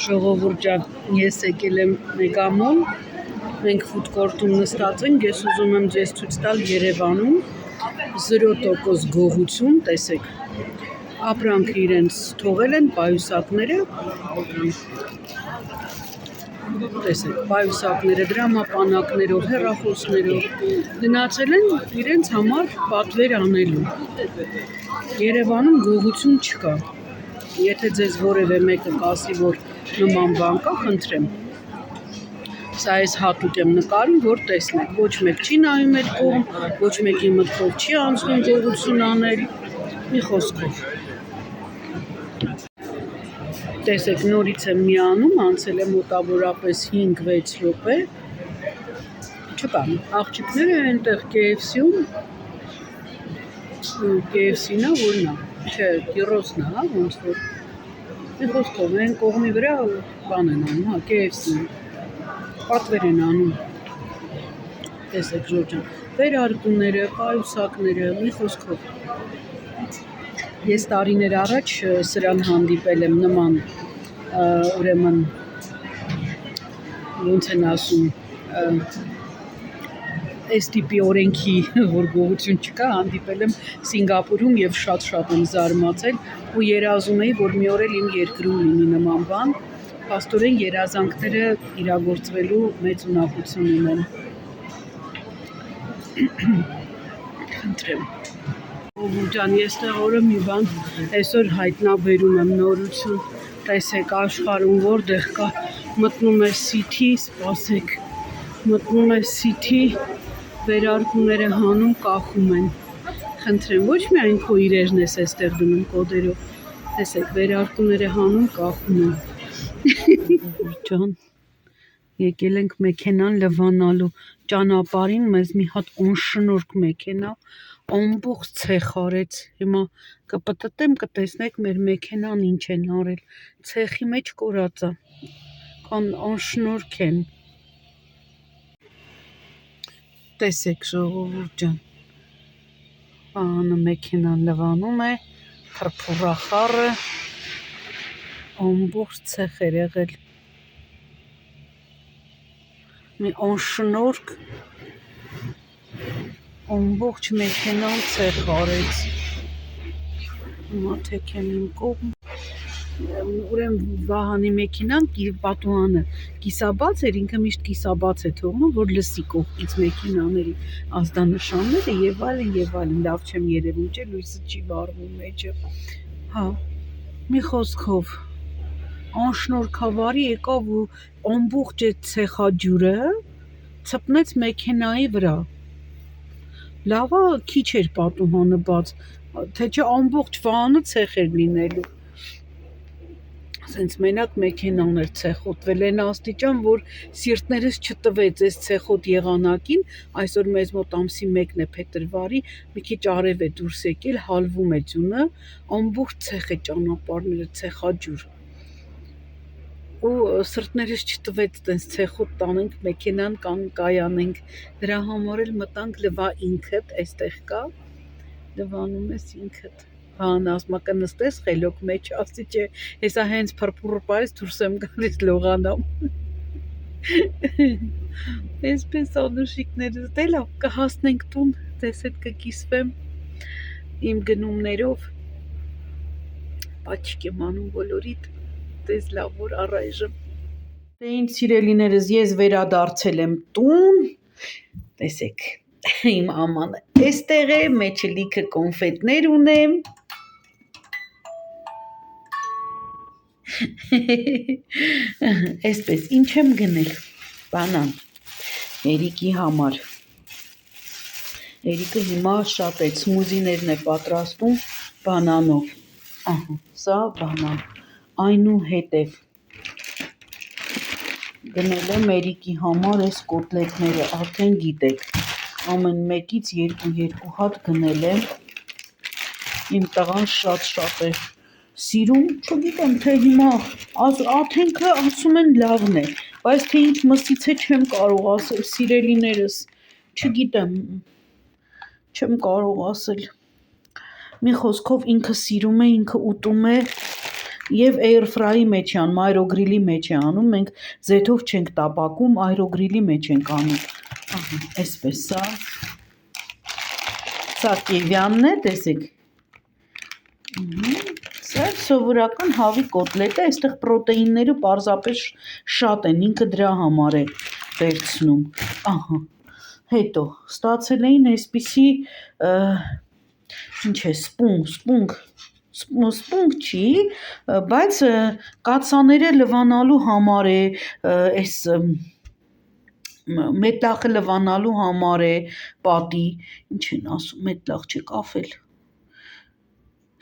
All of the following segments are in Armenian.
Ժողովուրդ ջան, ես եկել եմ Մեգամոլ, մենք ֆուդ կորտում նստած ենք, ես ուզում եմ ձեզ ցույց տալ Երևանում 0% գողություն, տեսեք, ապրանքը իրենց թողել են պայուսակները, տեսեք, պայուսակները դրամապանակներով, հեռախոսներով, գնացել են իրենց համար պատվեր անելու, Երևանում գողություն չկա, եթե ձեզ որևէ մեկը կասի, որ նման բան կա, խնդրեմ, սա ես հատուկ եմ նկարում, որ տեսնեք, ոչ մեկ չի նայում այդ կողմ, ոչ մեկի մտքով չի անցնում գողություն անել, մի խոսքով, տեսեք, նորից եմ միանում, անցել է մոտավորապես 5-6 րոպե, չկան, աղջիկները այնտեղ KFC-ում, KFC-նա որն է, չէ, տիրոսն է, ոնց որ, մի խոսքով, այն կողմի վրա բան են անում, KFC-ն, պատվեր են անում, տեսեք ժորջան, վերարկուները, պայուսակները, մի խոսքով, ես տարիներ առաջ սրան հանդիպել եմ նման, ուրեմն, ոնց են ասում, այս տիպի օրենքի, որ գողություն չկա, հանդիպել եմ Սինգապուրում և շատ եմ զարմացել ու երազում էի, որ մի օր էլ իմ երկրում լինի նման բան, փաստորեն երազանքները իրագործվելու մեծ ունակություն ունեն։ Խնդրեմ։ Ժողովուրդ ջան, ես օրը մի բան այսօր հայտնաբերում եմ նորություն, տեսեք աշխարհում որտեղ կա, մտնում է City, սպասեք, մտնում է City, վերարկուները հանում, կախում են, խնդրեմ, ոչ միայն քո իրերն ես այստեղ դնում կոդերով, տեսեք, վերարկուները հանում, կախում են, ջան, եկել ենք մեքենան լվանալու, ճանապարհին մեզ մի հատ անշնորհք մեքենա, ամբողջ ցեխ արեց, հիմա կպտտեմ, կտեսնեք մեր մեքենան ինչ են արել, ցեխի մեջ կորած է, քան անշնորհք են, տեսեք ժողովուրդ ջան, անը մեքենան լվանում է, փրփուրախառը, ամբողջ ցեխ էր եղել, մի անշնորհք, ամբողջ մեքենան ցեխ արեց, հիմա թեքեմ իմ կողմ, ուրեմն Վահանի մեքենան, պատուհանը կիսաբաց էր, ինքը միշտ կիսաբաց է թողնում, որ լսի կողքից մեքենաների ազդանշանները եւ այլն, լավ չեմ երևում, չէ, լույսը չի վառվում մեջը, հա, մի խոսքով, անշնորհքավարի եկավ ու ամբողջ այդ ցեխաջուրը ցպնեց մեքենայի վրա, լավա քիչ էր պատուհանը բաց, թե չէ ամբողջ վահանը ցեխ էր լինելու, սենց մենակ մեքենան էր ցեխոտվել, այն աստիճան, որ սիրտներս չտվեց այս ցեխոտ եղանակին, այսօր մեզ մոտ ամսի 1-ն է փետրվարի, մի քիչ արև է դուրս եկել, հալվում է ձյունը, ամբողջ ցեխ է ճանապարհները, ցեխաջուր, ու սրտներս չտվեց տենց ցեխոտ տանենք մեքենան կայանենք, դրա համար էլ մտանք լվա ինքդ, այստեղ կա, լվանում ես ինքդ, Հան ասմա կնստես խելոք մեջ, ասի չէ, հեսա հենց փրփուրը պայես դուրս եմ գալիս լողանամ, այսպես անուշիկներս, դե լավ, կհասնենք տուն, ձեզ հետ կկիսվեմ իմ գնումներով, պաչիկ եմ անում բոլորիդ, դες լավ որ առայժմ, դե ինձ սիրելիներս, ես վերադարձել եմ տուն, տեսեք, իմ ամանը էստեղ է, մեջը լիքը կոնֆետներ ունեմ, այսպես, ինչ եմ գնել, բանան, Էրիկի համար, Էրիկը հիմա շատ է, սմուզիներն է պատրաստում բանանով, ահա, սա բանան, այնուհետև, գնել եմ Էրիկի համար այս կոտլետները, արդեն գիտեք, ամեն մեկից 2 հատ գնել եմ, իմ տղան շատ է սիրում, չգիտեմ, թե հիմա աթենքը ասում են լավն է, բայց թե ինչ մսից է չեմ կարող ասել, սիրելիներս, չգիտեմ, չեմ կարող ասել, մի խոսքով ինքը սիրում է, ինքը ուտում է, Եվ air fry-ի մեջ է անում, aerogrill-ի մեջ է անում, մենք ձեթով չենք տապակում, aerogrill-ի մեջ ենք անում։ Ահա, այսպես սա կիվյանն է, տեսեք։ Սա սովորական հավի կոտլետ է, այստեղ պրոտեինները պարզապես շատ են, ինքը դրա համար է վերցնում։ Ահա, հետո ստացել էին այսպիսի, ինչ է, սպունգ չի, բայց կաթսաները լվանալու համար է, այս մետաղը լվանալու համար է, պատի, ինչ են ասում, մետաղ չէ, կաֆել,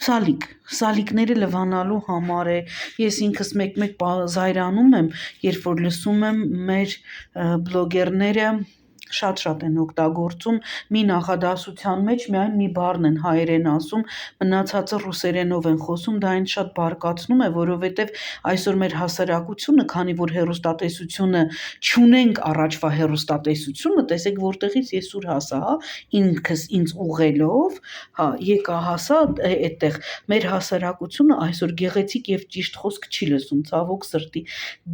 սալիկները լվանալու համար է, ես ինքս մեկ-մեկ զայրանում եմ, երբ որ լսում եմ մեր բլոգերները շատ են օգտագործում, մի նախադասության մեջ միայն մի բառն են հայերեն ասում, մնացածը ռուսերենով են խոսում, դա այն շատ բարկացնում է, որովհետև այսօր մեր հասարակությունը, քանի որ հեռուստատեսությունը չունենք առաջվա հեռուստատեսությունը, տեսեք որտեղից ես ուր հասա, ինքս ինձ ուղղելով, եկա հասա այդտեղ, մեր հասարակությունը այսօր գեղեցիկ եւ ճիշտ խոսք չի լսում, ցավոք սրտի,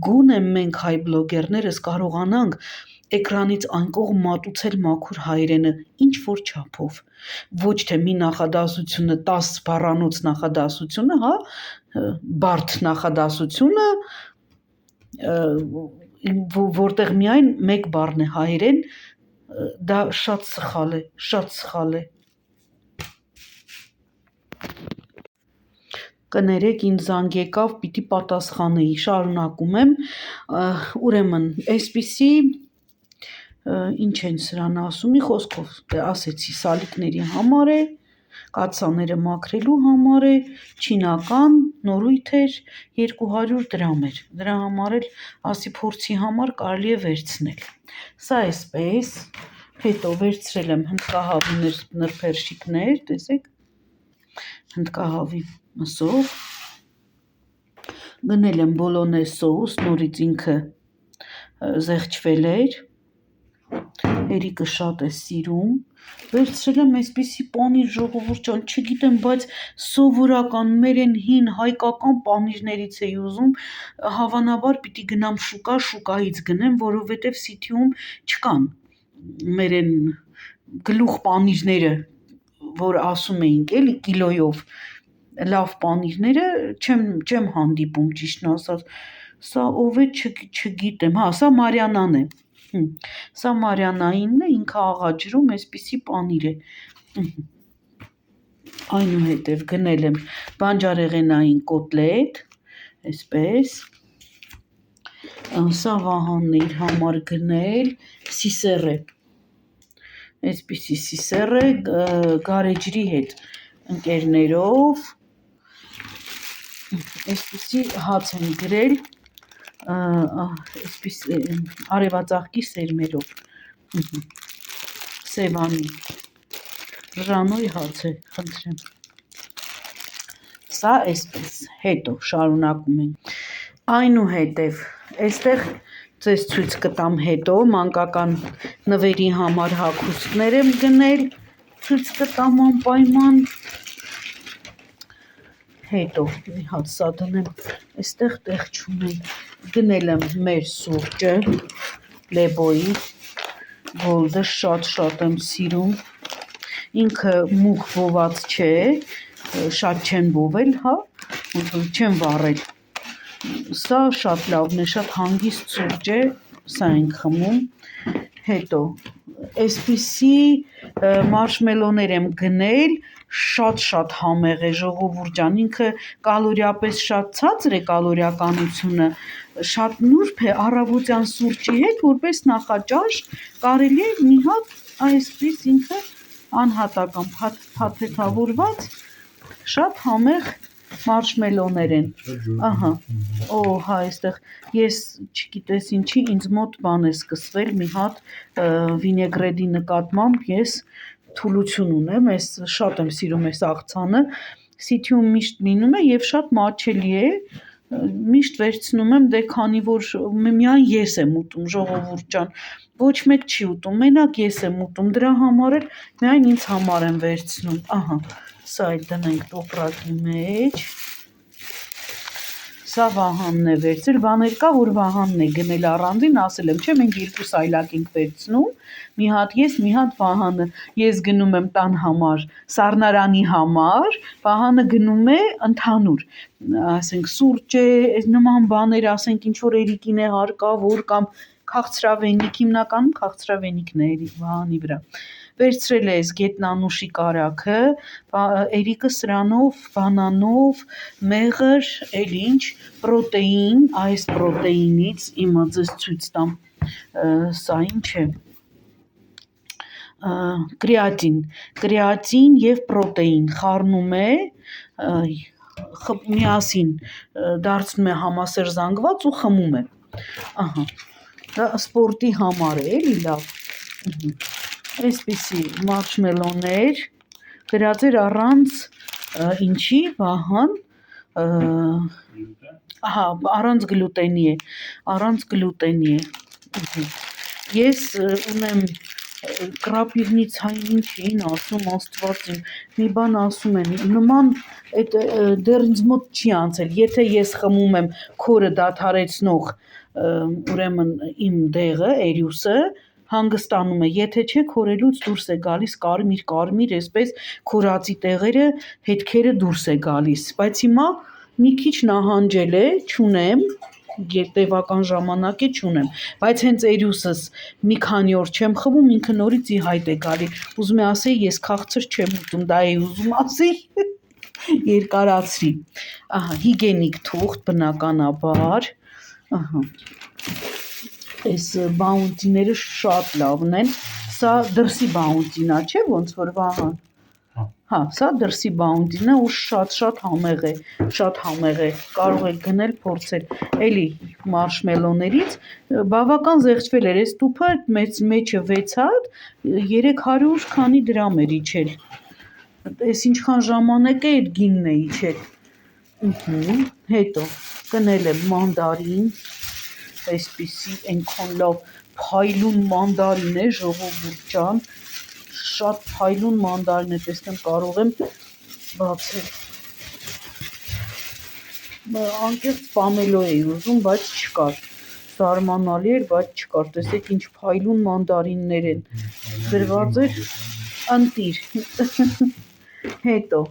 գոնե մենք հայ բլոգերներս կարողանանք էկրանից այն կողմ մատուցել մաքուր հայերենը ինչ որ չափով, ոչ թե մի նախադասությունը 10 բառանոց նախադասությունը, բարդ նախադասությունը, որտեղ միայն մեկ բառն է հայերեն, դա շատ սխալ է։ Կներեք, ինձ զանգ եկավ, պիտի պատասխանեի, շարունակում եմ, ուրեմն, այսպիսի, ինչ են սրան ասում, մի խոսքով, ասեցի, սալիկների համար է, կաթսաները մաքրելու համար է, չինական, նորույթ էր, 200 դրամ էր, դրա համար էլ ասի փորձի համար կարելի է վերցնել, սա այսպես, հետո վերցրել եմ հնդկահավի նրբերշիկներ, տեսեք, հնդկահավի մսով, գնել եմ բոլոնեզ սոուս, նորից ինքը զեղչվել էր, Էրիկը շատ է սիրում, վերցրել եմ այսպիսի պանիր ժողովուրդ ջան, չգիտեմ, բայց սովորական մերեն հին հայկական պանիրներից էի ուզում, հավանաբար պիտի գնամ շուկա, շուկայից գնեմ, որովհետև Սիթիում չկան մերեն գլուխ պանիրները, որ ասում էինք էլի կիլոյով, լավ պանիրները չեմ հանդիպում ճիշտն ասած, սա ով է չգիտեմ, սա Մարիանան է, սա Մարիանայինն է, ինքը աղաջրում այսպիսի պանիր է, այնուհետև գնել եմ բանջարեղենային կոտլետ, այսպես, սա Վահանն է իր համար գնել, սիսեր է, այսպիսի սիսեր է, գարեջրի հետ ընկերներով, այսպիսի հաց են գրել, արևածաղկի սերմերով, Սևանի, Ժանոյի հաց է, խնդրեմ, սա այսպես, հետո շարունակում ենք, այնուհետև, այստեղ ձեզ ցույց կտամ հետո, մանկական նվերի համար հագուստներ եմ գնել, ցույց կտամ անպայման, հետո, մի հատ սա դնեմ, այստեղ տեղ չունեմ, գնել եմ մեր սուրճը, լեբոյի, գոլդը շատ եմ սիրում, ինքը մուգ բոված չէ, շատ չեն բովել, չեն վառել, սա շատ լավն է, շատ հանգիստ սուրճ է, սա ենք խմում, հետո, այսպիսի մարշմելոներ եմ գնել, շատ համեղ է ժողովուրդ ջան, ինքը կալորիապես շատ ցածր է կալորիականությունը, շատ նուրբ է առավոտյան սուրճի հետ, որպես նախաճաշ կարելի է մի հատ այսպես ինքը անհատական փաթեթավորված շատ համեղ մարշմելոներ են, այստեղ ես չգիտես ինչի ինձ մոտ բան է սկսվել, մի հատ վինեգրետի նկատմամբ ես թուլություն ունեմ, շատ եմ սիրում այս աղցանը, Սիթիում միշտ լինում է և շատ մատչելի է, միշտ վերցնում եմ, դե քանի որ միայն ես եմ ուտում ժողովուրդ ջան, ոչ մեկ չի ուտում, մենակ ես եմ ուտում, դրա համար էլ միայն ինձ համար եմ վերցնում, սա էլ դնենք տոպրակի մեջ, Սա Վահանն է վերցրել, բաներ կա, որ Վահանն է գնել առանձին, ասել եմ, չէ, մենք երկու սայլակ ենք վերցնում, մի հատ ես, մի հատ Վահանը, ես գնում եմ տան համար, սառնարանի համար, Վահանը գնում է ընդհանուր, ասենք սուրճ է, նման բաներ, ասենք ինչ որ Էրիկին է հարկավոր կամ քաղցրավենիք, հիմնականում քաղցրավենիքն է Վահանի վրա։ Վերցրել է այս գետնանուշի կարագը, Էրիկը սրանով, բանանով, մեղր, էլ ինչ, պրոտեին, այս պրոտեինից իմը ձեզ ցույց տամ, սա ինչ է, կրեատին և պրոտեին խառնում է, միասին դարձնում է համասեր զանգված ու խմում է, դա սպորտի համար է, էլի լավ, այսպիսի մարշմելոներ, գրած էր առանց ինչի, Վահան, առանց գլուտենի է, ես ունեմ կրապիվնիցային ինչ էին ասում, աստված իմ, մի բան ասում են, նման դեռ ինձ մոտ չի անցել, եթե ես խմում եմ քորը դադարեցնող, ուրեմն իմ դեղը, Էրիուսը, հանգստանում է, եթե չէ քորելուց դուրս է գալիս կարմիր, այսպես քորածի տեղերը, հետքերը դուրս է գալիս, բայց հիմա մի քիչ նահանջել է, չունեմ, տևական ժամանակ է չունեմ, բայց հենց Էրիուսս մի քանի օր չեմ խմում, ինքը նորից ի հայտ է գալի, ուզում է ասեի, ես քաղցր չեմ ուտում, դա է ուզում ասի, երկարացրի, հիգենիկ թուղթ, բնականաբար, այս բաունտիները շատ լավն են, սա դրսի բաունտին է, չէ, ոնց որ Վահան, սա դրսի բաունտին է ու շատ համեղ է, կարող եք գնել փորձել, էլի մարշմելոներից, բավական զեղչվել էր, այս տուփը մեջը 6 հատ, 300 քանի դրամ էր իջել, այս ինչքան ժամանակ է այդ գինն է իջել, հետո կնել եմ մանդարին, այսպիսի այնքան լավ փայլուն մանդարին է, ժողովուրդ ջան, շատ փայլուն մանդարին է, տեսնեմ կարող եմ բացել, անկեղծ պամելո էի ուզում, բայց չկար, զարմանալի էր, բայց չկար, տեսեք ինչ փայլուն մանդարիններ են, գրված էր ընտիր, հետո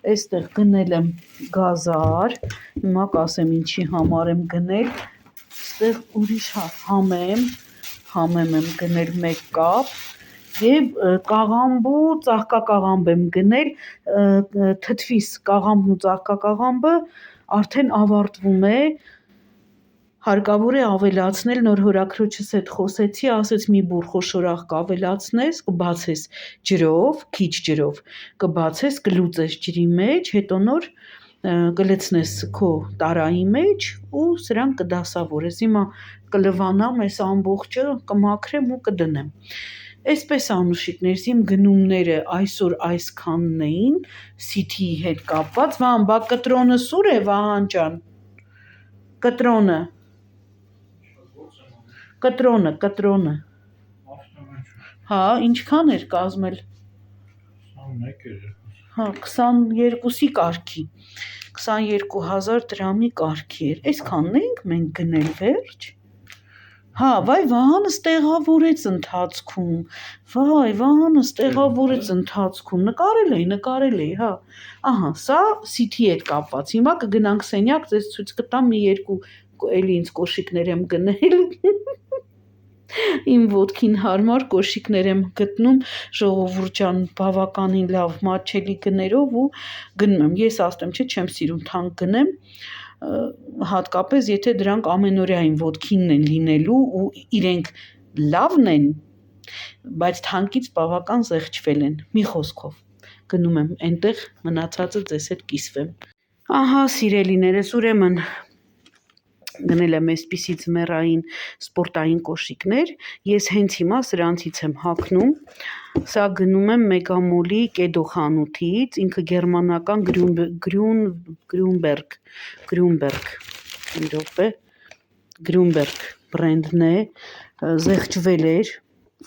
այստեղ գնել եմ գազար, հիմա կասեմ ինչի համար եմ գնել, այստեղ ուրիշ համեմ եմ գնել 1 կապ և ծաղկակաղամբ եմ գնել, թթվիս կաղամբն ու ծաղկակաղամբը արդեն ավարտվում է, հարկավոր է ավելացնել, նոր հորաքրոջս հետ խոսեցի, ասեց մի բուռ խոշորախ կավելացնես, կբացես ջրով, քիչ ջրով, կբացես, կլուծես ջրի մեջ, հետո նոր կլցնես քո տարայի մեջ ու սրան կդասավորես, հիմա կլվանամ այս ամբողջը, կմաքրեմ ու կդնեմ, այսպես անուշիկներս իմ գնումները այսօր այսքանն էին, CT-ի հետ կապված, Վահան, բա կտրոնը սուր է, Վահան ջան, կտրոնը, ինչքան էր կազմել, 22-ի կարգի, 22,000 դրամի կարգի էր, այսքանն էինք մենք գնել վերջ, վայ Վահանս տեղավորեց ընթացքում, նկարել էի, սա CT-ի հետ կապված, հիմա կգնանք սենյակ, ձեզ ցույց կտամ մի երկու, էլի ինձ կոշիկներ եմ գնել, իմ ոտքին հարմար կոշիկներ եմ գտնում, ժողովուրդ ջան, բավականին լավ մատչելի գներով ու գնում եմ, ես ասեմ չէ, չեմ սիրում թանկ գնեմ, հատկապես եթե դրանք ամենօրյային ոտքինն են լինելու ու իրենք լավն են, բայց թանկից բավական զեղչվել են, մի խոսքով, գնում եմ այնտեղ մնացածը ձեզ հետ կիսվեմ, սիրելիներս, ուրեմն գնել եմ այսպիսի ձմեռային սպորտային կոշիկներ, ես հենց հիմա սրանցից եմ հագնում, սա գնում եմ Մեգամոլի Կեդո խանութից, ինքը գերմանական Գրյունբերգ բրենդն է, զեղչվել էր,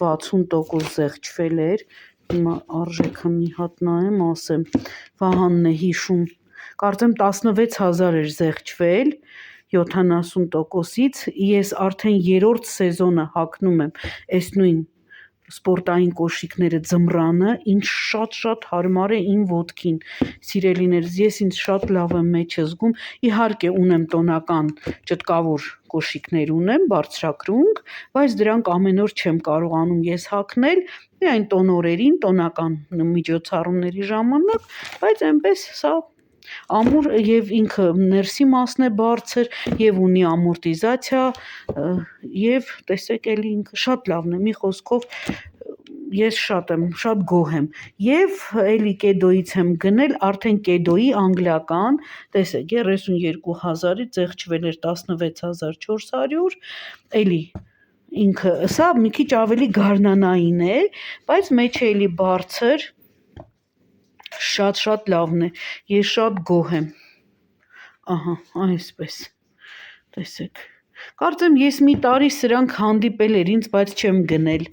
60% զեղչվել էր, հիմա արժեքը մի հատ նայեմ, ասեմ, Վահանն է հիշում, կարծեմ 16,000 էր զեղչվել 70%-ից, ես արդեն 3-րդ սեզոնը հագնում եմ այս նույն սպորտային կոշիկները ձմռանը, ինչ շատ հարմար է իմ ոտքին, սիրելիներս, ես ինձ շատ լավ եմ մեջը զգում, իհարկե ունեմ տոնական ճտկավոր կոշիկներ ունեմ, բարձրակրունկ, բայց դրանք ամեն օր չեմ կարողանում ես հագնել, միայն տոն օրերին, տոնական միջոցառումների ժամանակ, բայց այնպես սա ամուր եւ ինքը ներսի մասն է բարձր եւ ունի ամորտիզացիա եւ տեսեք էլի ինքը շատ լավն է, մի խոսքով ես շատ գոհ եմ եւ էլի կեդոից եմ գնել արդեն կեդոյի անգլիական, տեսեք 32,000-ից զեղչվել էր 16,400, էլի ինքը սա մի քիչ ավելի գարնանային է, բայց մեջը էլի բարձր շատ լավն է, ես շատ գոհ եմ, ահա, այսպես, տեսեք, կարծեմ ես մի տարի սրանք հանդիպել էր ինձ, բայց չեմ գնել,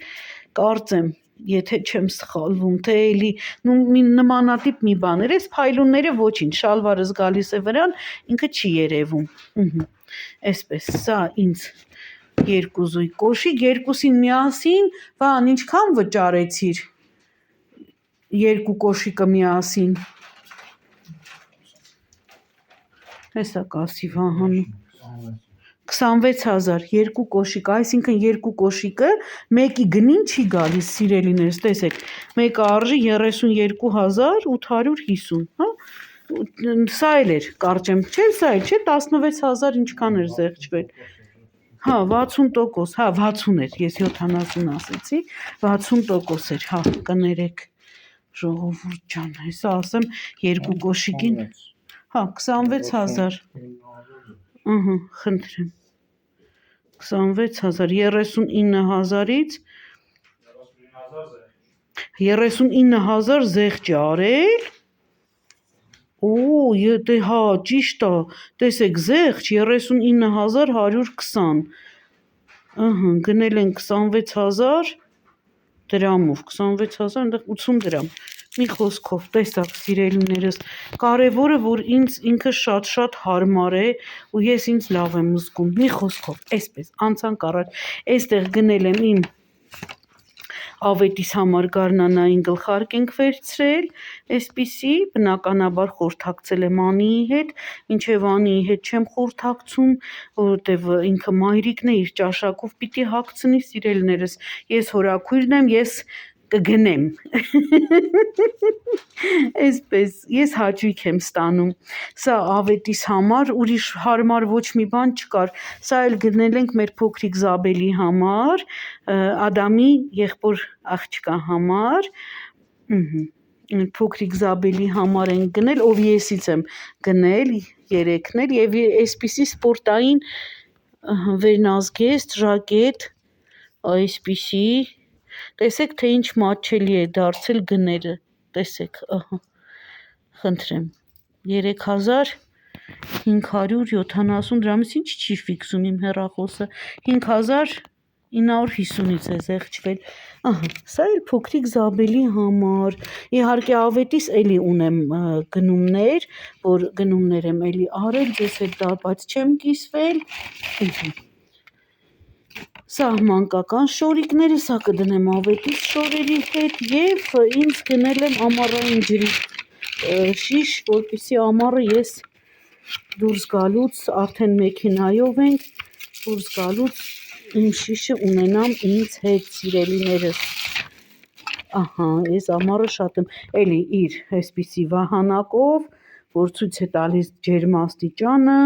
կարծեմ, եթե չեմ սխալվում, թե էլի նմանատիպ մի բան էր, այս փայլունները ոչինչ, շալվարս գալիս է վրան, ինքը չի երևում, այսպես, սա ինձ երկու զույգ կոշիկ, երկուսին միասին, Վահան, ինչքան վճարեցիր, երկու կոշիկը միասին, հեսա կասի Վահանը, 26,000, երկու կոշիկ, այսինքն երկու կոշիկը մեկի գնին չի գալիս, սիրելիներս, տեսեք, մեկը արժի 32,850, հա, սա էլ էր կարճեմ, չէ, սա էլ չէ, 16,000 ինչքան էր զեղչվել, հա, 60%, հա, 60 էր, ես 70 ասեցի, 60% էր, հա, կներեք, ժողովուրդ ջան, հեսա ասեմ երկու կոշիկին, հա, 26,000, խնդրեմ, 26,000, 39,000-ից, 39,000 զեղչ է արել, հա, ճիշտ է, տեսեք զեղչ 39,120, գնել են 26,000 դրամով, 26,000, այնտեղ 80 դրամ, մի խոսքով, տեսակ սիրելիներս, կարևորը, որ ինքը շատ հարմար է ու ես ինձ լավ եմ զգում, մի խոսքով, այսպես, անցանք առաջ, այստեղ գնել եմ իմ ավետիս համար գարնանային գլխարկ ենք վերցրել, այսպիսի, բնականաբար խորհրդակցել եմ Անիի հետ, մինչև Անիի հետ չեմ խորհրդակցում, որովհետև ինքը մայրիկն է իր ճաշակով պիտի հագցնի, սիրելիներս, ես հորաքույրն եմ, ես կգնեմ, այսպես, ես հաճույք եմ ստանում, սա ավետիս համար, ուրիշ հարմար ոչ մի բան չկար, սա էլ գնել ենք մեր փոքրիկ Զաբելի համար, Ադամի եղբոր աղջկա համար, փոքրիկ Զաբելի համար են գնել, ով եսից եմ գնել, երեքն էլ և այսպիսի սպորտային վերնազգեստ, ժակետ, այսպիսի, տեսեք, թե ինչ մատչելի է դարձել գները, տեսեք, խնդրեմ, 3,570 դրամից ինչ չի ֆիքսում իմ հեռախոսը, 5,950-ից է զեղչվել, սա էլ փոքրիկ Զաբելի համար, իհարկե ավետիս էլի ունեմ գնումներ, որ գնումներ եմ էլի արել, ձեզ հետ դա, բայց չեմ կիսվել, սա մանկական շորիկները, սա կդնեմ ավետիս շորերի հետ և ինձ գնել եմ ամառային ջրի շիշ, որպեսզի ամառը ես դուրս գալուց, արդեն մեքենայով ենք, դուրս գալուց իմ շիշը ունենամ ինձ հետ, սիրելիներս, ես ամառը շատ եմ, էլի իր այսպիսի վահանակով, որ ցույց է տալիս ջերմաստիճանը,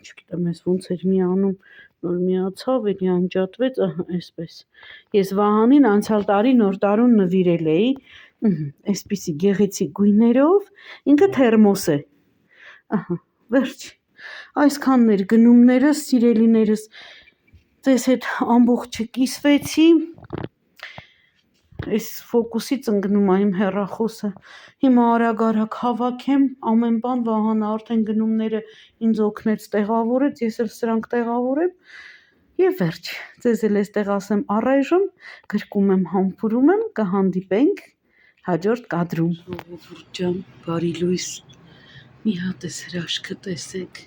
չգիտեմ ես ոնց էր միանում, նոր միացավ, էլի անջատվեց, այսպես, ես Վահանին անցյալ տարի նոր տարուն նվիրել էի, այսպիսի գեղեցիկ գույներով, ինքը թերմոս է, վերջ, այսքանն էր գնումներս, սիրելիներս, ձեզ հետ ամբողջը կիսվեցի, այս ֆոկուսից ընկնում է իմ հեռախոսը, հիմա արագ հավաքեմ, ամեն բան, Վահանը արդեն գնումները ինձ օգնեց տեղավորեց, ես էլ սրանք տեղավորեմ և վերջ, ձեզ էլ էստեղ ասեմ առայժմ, գրկում եմ, համբուրում եմ, կհանդիպենք հաջորդ կադրում, ժողովուրդ ջան, բարի լույս, Մի հատ էս հրաշքը տեսեք,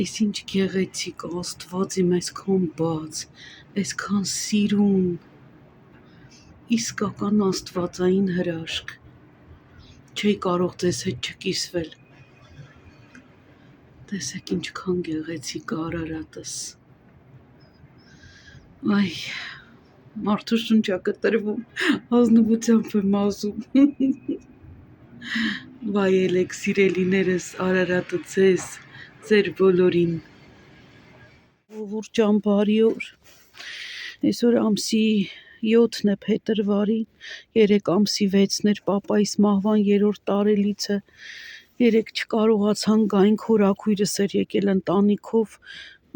այս ինչ գեղեցիկ Աստված իմ այսքան բաց, այսքան սիրուն, իսկական աստվածային հրաշք, չէի կարող ձեզ հետ չկիսվել, տեսեք ինչքան գեղեցիկ է Արարատս, այ, մարդու շունչա կտրվում, ազնվությամբ եմ ասում, վայելեք սիրելիներս Արարատը ձեզ, ձեր բոլորին, ողոր ջան բարի օր, այսօր ամսի 7-ն է փետրվարի, 3 ամսի 6-ն էր պապայիս մահվան 3-րդ տարելիցը, 3 չկարողացան գային, քորաքույրս էր եկել ընտանիքով,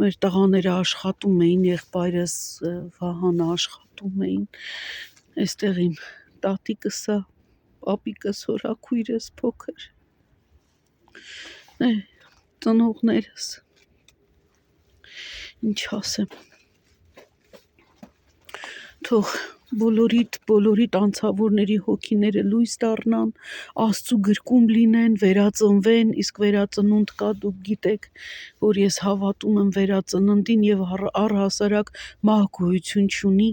մեր տղաները աշխատում էին, եղբայրս Վահանը աշխատում էին, այստեղ իմ տատիկս է, պապիկս, հորաքույրս փոքր, ծնողներս, ինչ ասեմ, թող բոլորիդ անցավորների հոգիները լույս դառնան, Աստծու գրկում լինեն, վերածնվեն, իսկ վերածնունդ կա, դուք գիտեք, որ ես հավատում եմ վերածննդին եւ առհասարակ մահ գոյություն չունի,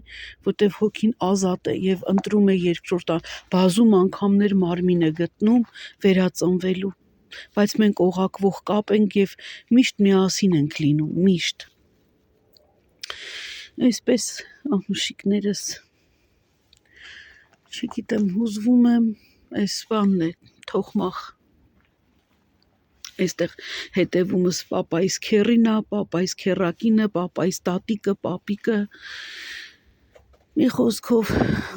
որտեվ հոգին ազատ է եւ ընտրում է երկրորդ բազում անգամներ մարմին է գտնում վերածնվելու, բայց մենք օղակվող կապ ենք եւ միշտ միասին ենք լինում, միշտ այսպես անուշիկներս, չգիտեմ, հուզվում եմ, այս բանն է, թողմախ, այստեղ հետևումս պապայիս քեռին է, պապայիս քեռակինը, պապայիս տատիկը, պապիկը, մի խոսքով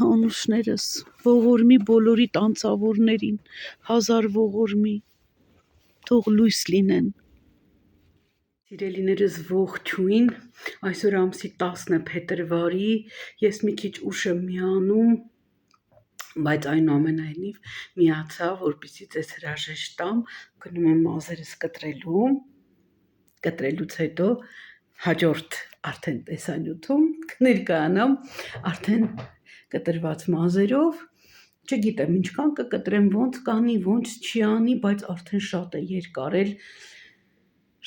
անուշներս, ողորմի բոլորիդ անցավորներին, 1000 ողորմի, թող լույս լինեն, Սիրելիներս ողջույն, այսօր ամսի 10-ն է փետրվարի, ես մի քիչ ուշ եմ միանում, բայց այնուամենայնիվ միացա, որպեսզի ձեզ հրաժեշտ տամ, գնում եմ մազերս կտրելուց հետո հաջորդ արդեն տեսանյութում կներկայանամ արդեն կտրված մազերով, չգիտեմ ինչքան կկտրեմ, ոնց կանի, ոնց չի անի, բայց արդեն շատ է երկարել,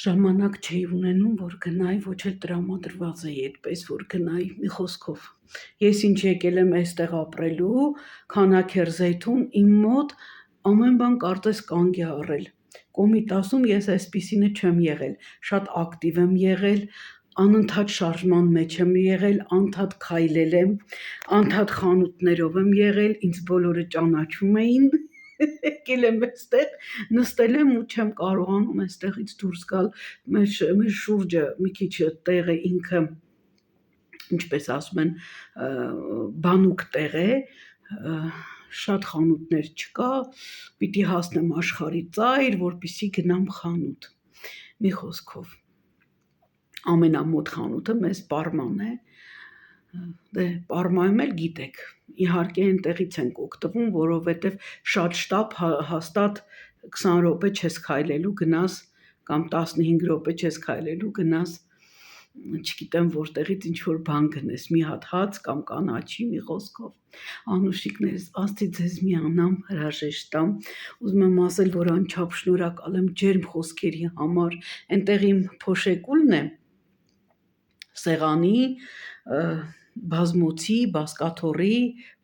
ժամանակ չէի ունենում, որ գնայի, ոչ էլ տրամադրված էի այդպես, որ գնայի, մի խոսքով, ես ինչ եկել եմ այստեղ ապրելու, Քանաքերզեյթում իմ մոտ ամեն բան կարծես կանգ է առել, Կոմիտասում ես այսպիսինը չեմ եղել, շատ ակտիվ եմ եղել, անընդհատ շարժման մեջ եմ եղել, անդադ քայլել եմ, անդադ խանութներով եմ եղել, ինձ բոլորը ճանաչում էին, եկել եմ այստեղ, նստել եմ ու չեմ կարողանում այստեղից դուրս գալ, մեր շուրջը մի քիչ տեղ է ինքը, ինչպես ասում են, բանուկ տեղ է, շատ խանութներ չկա, պիտի հասնեմ աշխարհի ծայր, որպեսզի գնամ խանութ, մի խոսքով, ամենամոտ խանութը մեզ Պարման է, Պարմայում էլ գիտեք, իհարկե այնտեղից ենք օգտվում, որովհետև շատ շտապ հաստատ 20 րոպե չես քայլելու գնաս կամ 15 րոպե չես քայլելու գնաս, չգիտեմ որտեղից ինչ որ բան գնես, մի հատ հաց կամ կանաչի, մի խոսքով, անուշիկներս, աստծի ձեզ միանամ, հրաժեշտ տամ, ուզում եմ ասել, որ անչափ շնորհակալ եմ ջերմ խոսքերի համար, այնտեղ իմ փոշեկուլն է, սեղանի, բազմոցի, բազկաթոռի,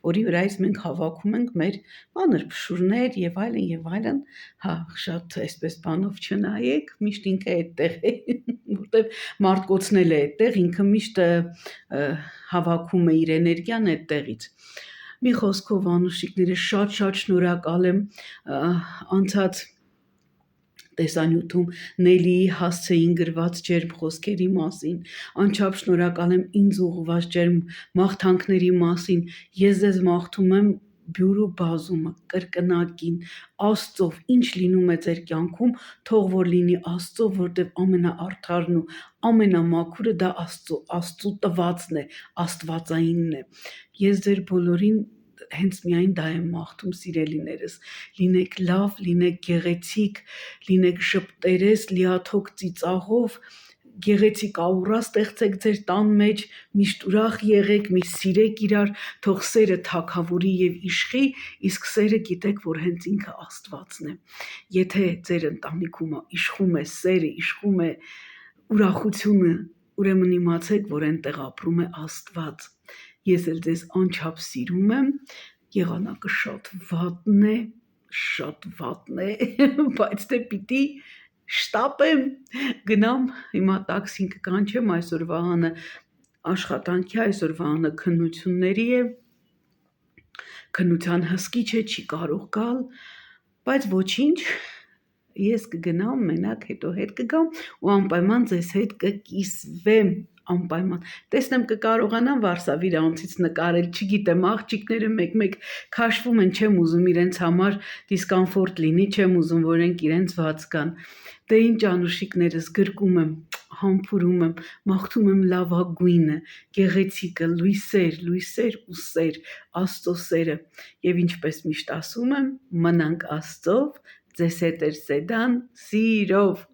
որի վրայից մենք հավաքում ենք մեր մանր փշուրներ եւ այլն, հա, շատ այսպես բանով չնայեք, միշտ ինքը այդտեղ է, որտեվ մարդկոցնել է այդտեղ, ինքը միշտ հավաքում է իր էներգիան այդտեղից։ Մի խոսքով անուշիկները շատ շնորհակալ եմ անցած տեսանյութում Նելիի հասցեին գրված ջերմ խոսքերի մասին, անչափ շնորհակալ եմ ինձ ուղղված ջերմ մաղթանքների մասին, ես ձեզ մաղթում եմ բյուրու բազումը, կրկնակին, Աստծով, ինչ լինում է ձեր կյանքում, թող որ լինի Աստծով, որտև ամենաարդարն ու ամենամաքուրը դա Աստծու տվածն է, աստվածայինն է, ես ձեր բոլորին հենց միայն դա եմ մաղթում սիրելիներս, լինեք լավ, լինեք գեղեցիկ, լինեք շպտերես, լիաթոք ծիծաղով, գեղեցիկ աուրա ստեղծեք ձեր տան մեջ, միշտ ուրախ եղեք, միշտ սիրեք իրար, թող սերը թագավորի եւ իշխի, իսկ սերը գիտեք, որ հենց ինքը Աստվածն է։ Եթե ձեր ընտանիքում իշխում է սերը, իշխում է ուրախությունը, ուրեմն իմացեք, որ այնտեղ ապրում է Աստված։ Ես էլ ձեզ անչափ սիրում եմ, եղանակը շատ վատն է, բայց դե պիտի շտապեմ, գնամ, հիմա տաքսին կկանչեմ, այսօրվա հանը աշխատանքի, այսօրվա հանը քննությունների է, քննության հսկիչ է, չի կարող գալ, բայց ոչինչ, ես կգնամ, մենակ հետո հետ կգամ ու անպայման ձեզ հետ կկիսվեմ, անպայման, տեսնեմ կկարողանամ Վարշավի անցից նկարել, չգիտեմ, աղջիկները մեկ-մեկ քաշվում են, չեմ ուզում իրենց համար դիսկոմֆորտ լինի, չեմ ուզում, որ իրենք իրենց ված կան, դե ինչ անուշիկներս գրկում եմ, համբուրում եմ, մաղթում եմ լավագույնը, գեղեցիկը, լույսեր ու սեր, Աստծո սերը, եւ ինչպես միշտ ասում եմ, մնանք Աստծով, ձեզ հետ էր Սեդան, սիրով։